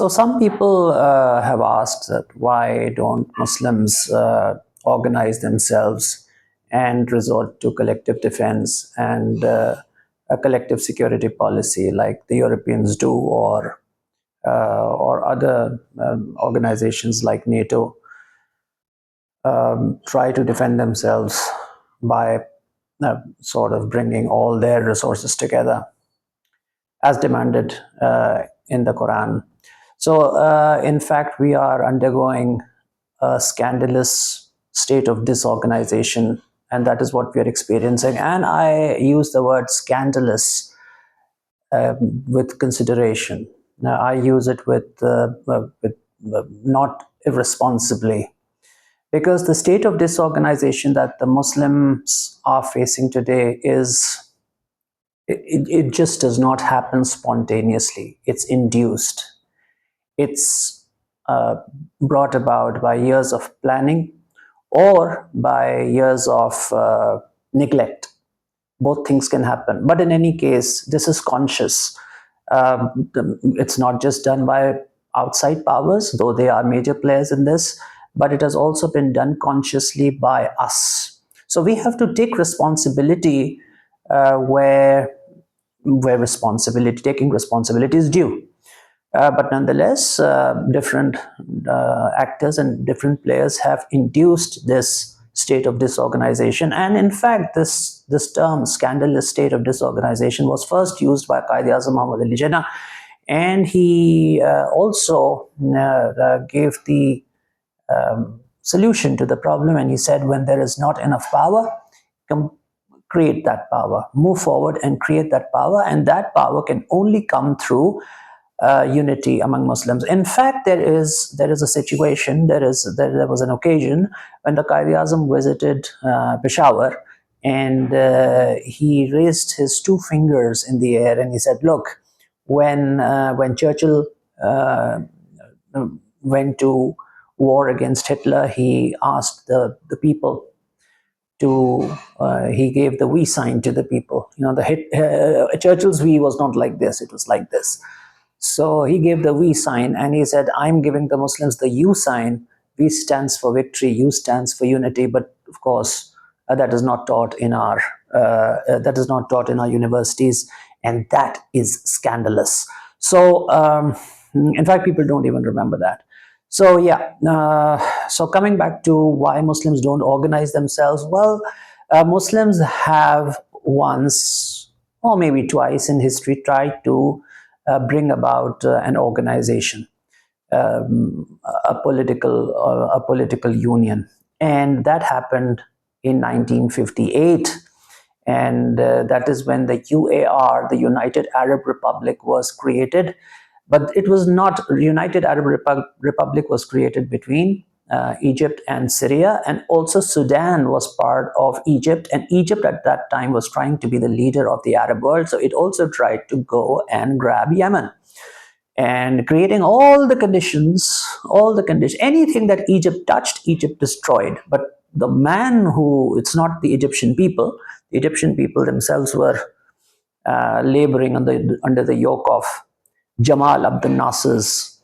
So some people have asked that why don't Muslims organize themselves and resort to collective defense and a collective security policy like the Europeans do, or other organizations like NATO try to defend themselves by sort of bringing all their resources together as demanded in the Quran. So, in fact, we are undergoing a scandalous state of disorganization, and that is what we are experiencing. And I use the word scandalous with consideration. Now, I use it with not irresponsibly, because the state of disorganization that the Muslims are facing today it just does not happen spontaneously. It's induced. It's brought about by years of planning or by years of neglect. Both things can happen. But in any case, this is conscious. It's not just done by outside powers, though they are major players in this, but it has also been done consciously by us. So we have to take responsibility where taking responsibility is due. But nonetheless, different actors and different players have induced this state of disorganization. And in fact, this term, scandalous state of disorganization, was first used by Qaid-e-Azam Muhammad Ali Jinnah. And he also gave the solution to the problem. And he said, when there is not enough power, create that power, move forward and create that power. And that power can only come through unity among Muslims. In fact, there is a situation. There was an occasion when the Qaid-e-Azam visited Peshawar, and he raised his two fingers in the air and he said, "Look, when Churchill went to war against Hitler, he asked the people to he gave the V sign to the people. You know, Churchill's V was not like this; it was like this." So he gave the V sign and he said, "I'm giving the Muslims the U sign. V stands for victory, U stands for unity." But of course, that is not taught in our universities, and that is scandalous. So, in fact, people don't even remember that. So yeah. So coming back to why Muslims don't organize themselves, well, Muslims have once or maybe twice in history tried to bring about an organization, a political union, and that happened in 1958, and that is when the UAR, the United Arab Republic, was created. But it was not United Arab Republic was created between Egypt and Syria, and also Sudan was part of Egypt, and Egypt at that time was trying to be the leader of the Arab world, so it also tried to go and grab Yemen, and creating all the conditions, anything that Egypt touched, Egypt destroyed. But the man it's not the Egyptian people themselves were laboring under the yoke of Jamal Abdel Nasser's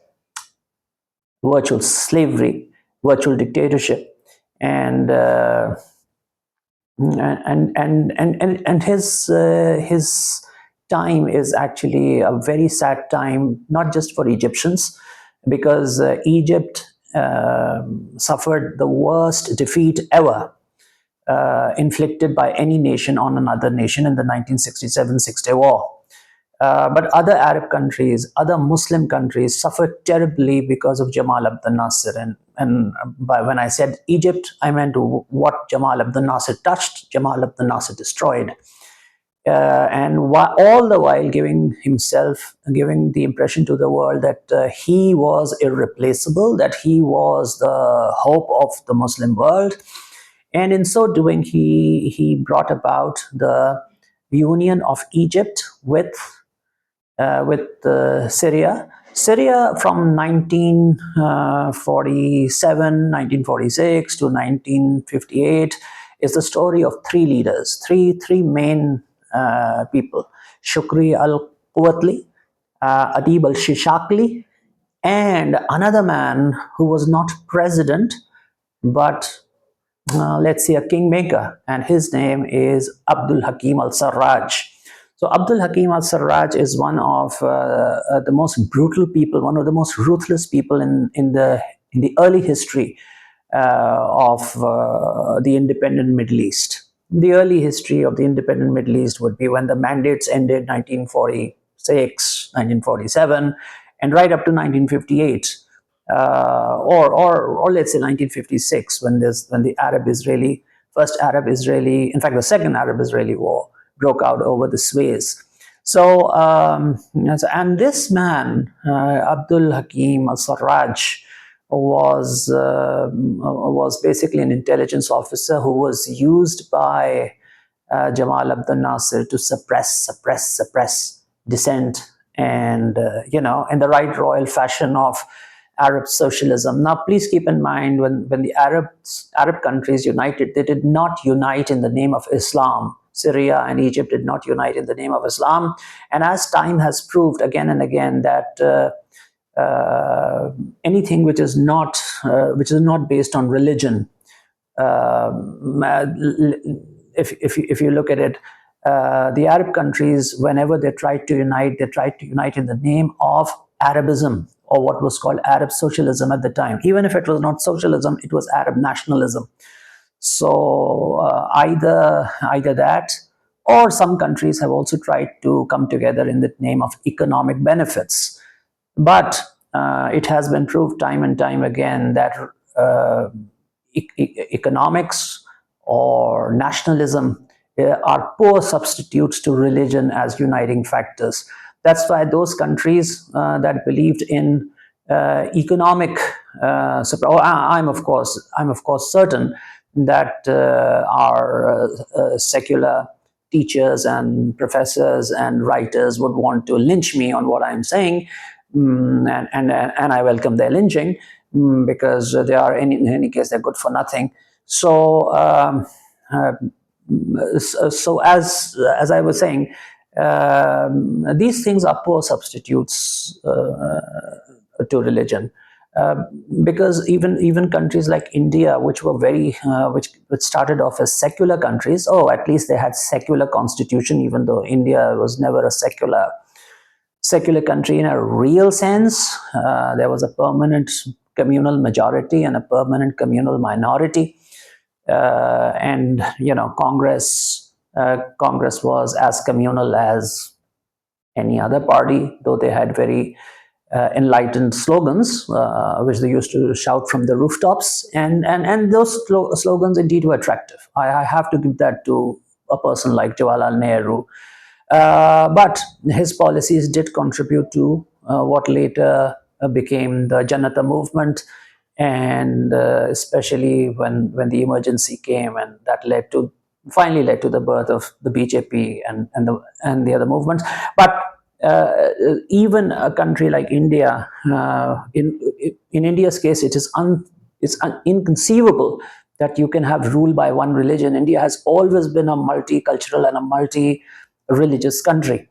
virtual slavery, virtual dictatorship, and his time is actually a very sad time, not just for Egyptians, because Egypt suffered the worst defeat ever inflicted by any nation on another nation in the 1967-60 war. But other Arab countries, other Muslim countries suffered terribly because of Jamal Abdel Nasser. And when I said Egypt, I meant what Jamal Abdel Nasser touched, Jamal Abdel Nasser destroyed. And all the while giving the impression to the world that he was irreplaceable, that he was the hope of the Muslim world. And in so doing, he brought about the union of Egypt with Syria. Syria from 1947, 1946 to 1958 is the story of three leaders, three main people: Shukri al-Quwatli, Adib al-Shishakli, and another man who was not president, but let's say a kingmaker, and his name is Abdul Hakim al-Sarraj. So Abdul Hakim al-Sarraj is one of the most brutal people, one of the most ruthless people in the early history of the independent Middle East. The early history of the independent Middle East would be when the mandates ended 1946, 1947, and right up to 1958, or let's say 1956, when the Arab-Israeli first Arab-Israeli, in fact, the second Arab-Israeli war broke out over the Suez. So, and this man, Abdul Hakim al-Sarraj, was basically an intelligence officer who was used by Jamal Abdel Nasser to suppress dissent, and in the right royal fashion of Arab socialism. Now, please keep in mind, when the Arab countries united, they did not unite in the name of Islam. Syria and Egypt did not unite in the name of Islam, and as time has proved again and again that anything which is not based on religion, if you look at it, the Arab countries, whenever they tried to unite, they tried to unite in the name of Arabism, or what was called Arab socialism at the time. Even if it was not socialism, it was Arab nationalism. So either that, or some countries have also tried to come together in the name of economic benefits. But it has been proved time and time again that economics or nationalism are poor substitutes to religion as uniting factors. That's why those countries that believed in economic support. I'm of course certain that our secular teachers and professors and writers would want to lynch me on what I'm saying, and I welcome their lynching, because they are in any case they're good for nothing. So so as I was saying, these things are poor substitutes to religion. Because even countries like India, which were which started off as secular countries, at least they had secular constitution, even though India was never a secular country in a real sense. There was a permanent communal majority and a permanent communal minority, and Congress was as communal as any other party, though they had very enlightened slogans, which they used to shout from the rooftops, and those slogans indeed were attractive. I have to give that to a person like Jawaharlal Nehru. But his policies did contribute to what later became the Janata movement, and especially when the emergency came, and that finally led to the birth of the BJP and the other movements. But even a country like India, in India's case, it's inconceivable that you can have rule by one religion. India has always been a multicultural and a multi-religious country.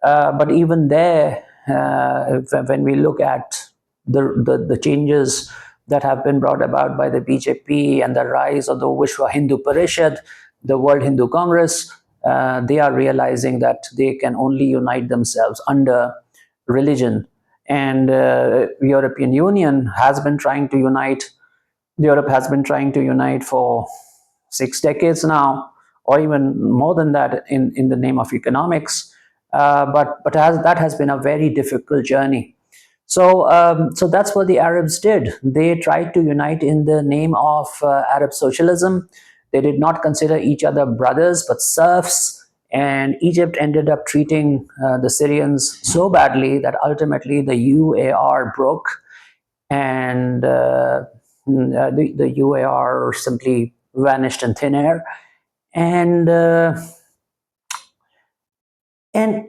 But even there, when we look at the changes that have been brought about by the BJP and the rise of the Vishwa Hindu Parishad, the World Hindu Congress, they are realizing that they can only unite themselves under religion. And European Union has been trying to unite. Europe has been trying to unite for 6 decades now, or even more than that, in the name of economics. But that has been a very difficult journey. So that's what the Arabs did. They tried to unite in the name of Arab socialism. They did not consider each other brothers but serfs. And Egypt ended up treating the Syrians so badly that ultimately the UAR broke, and the UAR simply vanished in thin air. And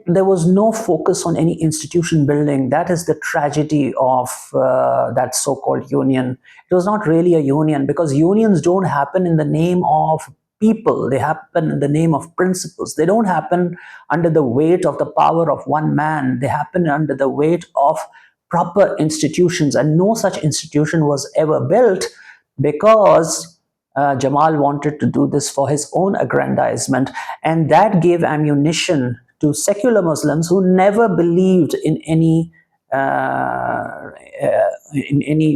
there was no focus on any institution building. That is the tragedy of that so-called union. It was not really a union, because unions don't happen in the name of people. They happen in the name of principles. They don't happen under the weight of the power of one man. They happen under the weight of proper institutions, and no such institution was ever built because Jamal wanted to do this for his own aggrandizement, and that gave ammunition to secular Muslims who never believed in any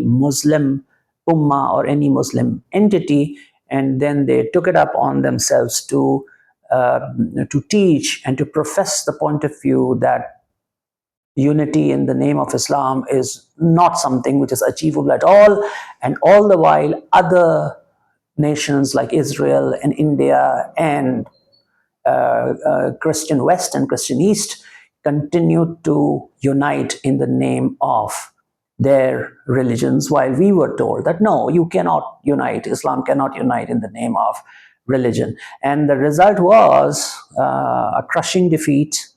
Muslim ummah or any Muslim entity, and then they took it up on themselves uh, to teach and to profess the point of view that unity in the name of Islam is not something which is achievable at all, and all the while other nations like Israel and India and Christian West and Christian East continued to unite in the name of their religions, while we were told that no, you cannot unite, Islam cannot unite in the name of religion. And the result was a crushing defeat,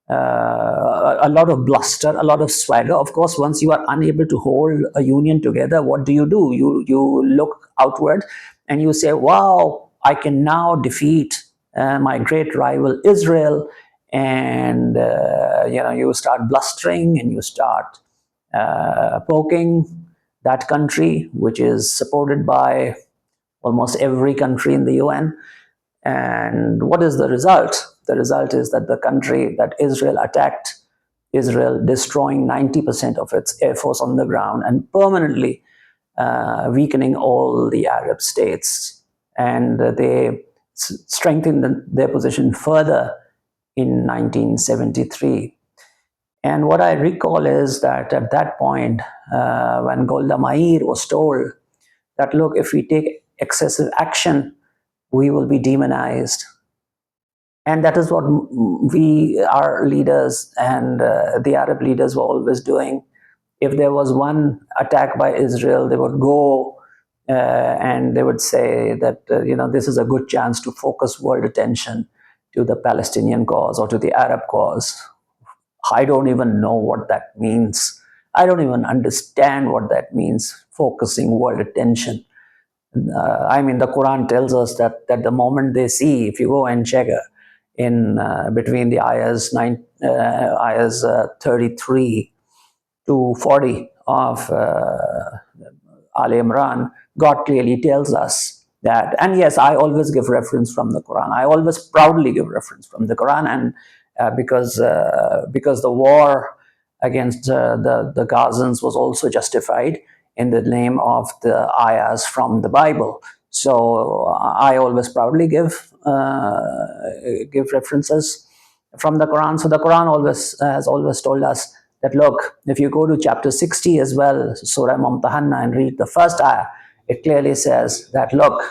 a lot of bluster, a lot of swagger. Of course, once you are unable to hold a union together, what do? You look outward and you say, "Wow, I can now defeat my great rival Israel," and you start blustering and you start poking that country, which is supported by almost every country in the UN. And what is the result? The result is that the country that Israel attacked, Israel destroying 90% of its air force on the ground and permanently weakening all the Arab states. And they strengthened their position further in 1973. And what I recall is that at that point, when Golda Meir was told that, look, if we take excessive action, we will be demonized. And that is what our leaders and the Arab leaders were always doing. If there was one attack by Israel, they would go and they would say that, this is a good chance to focus world attention to the Palestinian cause or to the Arab cause. I don't even know what that means. I don't even understand what that means, focusing world attention. The Quran tells us that the moment they see, if you go and check in between the ayahs 33 to 40 of Al Imran, God clearly tells us that. And yes, I always give reference from the Quran. I always proudly give reference from the Quran, and because the war against the Gazans was also justified in the name of the ayahs from the Bible. So I always proudly give references from the Quran. So the Quran has always told us that, look, if you go to chapter 60 as well, Surah Mumtahanna, and read the first ayah, it clearly says that, look,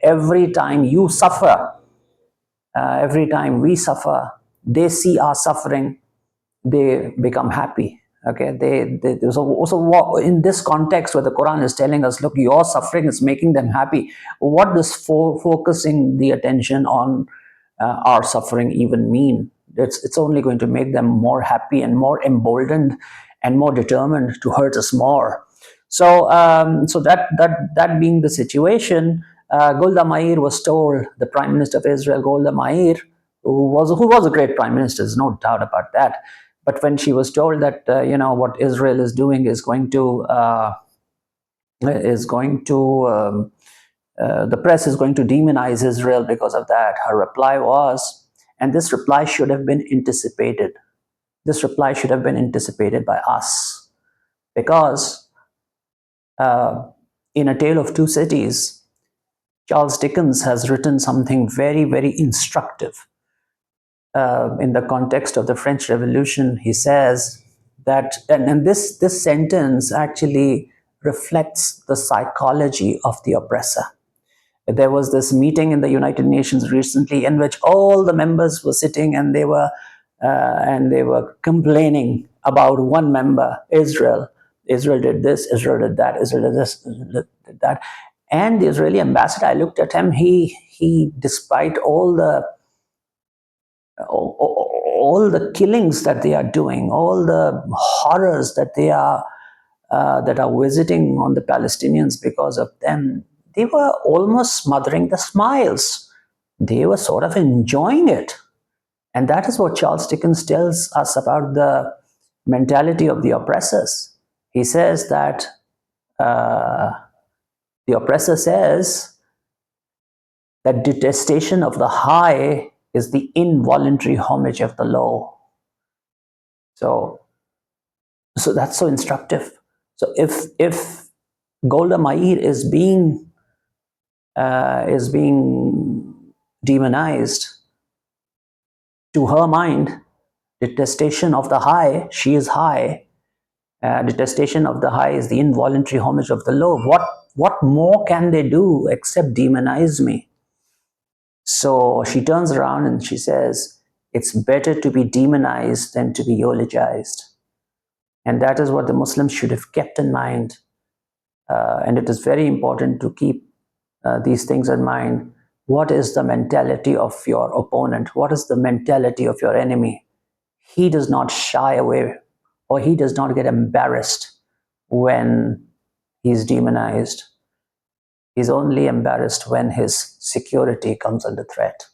every time you suffer, every time we suffer, they see our suffering, they become happy. Okay, so in this context where the Quran is telling us, look, your suffering is making them happy, what does focusing the attention on our suffering even mean? It's only going to make them more happy and more emboldened and more determined to hurt us more. So that being the situation, Golda Meir was told, the Prime Minister of Israel, Golda Meir, who was a great Prime Minister, there's no doubt about that. But when she was told that what Israel is doing is going to the press is going to demonize Israel because of that, her reply was, and this reply should have been anticipated. This reply should have been anticipated by us, because in A Tale of Two Cities, Charles Dickens has written something very, very instructive. In the context of the French Revolution, he says that, and this sentence actually reflects the psychology of the oppressor. There was this meeting in the United Nations recently in which all the members were sitting, and they were complaining about one member, Israel. Israel did this, Israel did that, Israel did this, Israel did that. And the Israeli ambassador, I looked at him, he despite all the killings that they are doing, all the horrors that they are visiting on the Palestinians because of them, they were almost smothering the smiles. They were sort of enjoying it. And that is what Charles Dickens tells us about mentality of the oppressors. He says that uh, the oppressor says that detestation of the high is the involuntary homage of the low. So, so that's so instructive. So if Golda Meir is being demonized, to her mind, detestation of the high, she is high. Detestation of the high is the involuntary homage of the low. What more can they do except demonize me? So she turns around and she says, it's better to be demonized than to be eulogized. And that is what the Muslims should have kept in mind. And it is very important to keep these things in mind. What is the mentality of your opponent? What is the mentality of your enemy? He does not shy away, or he does not get embarrassed when he's demonized. He's only embarrassed when his security comes under threat.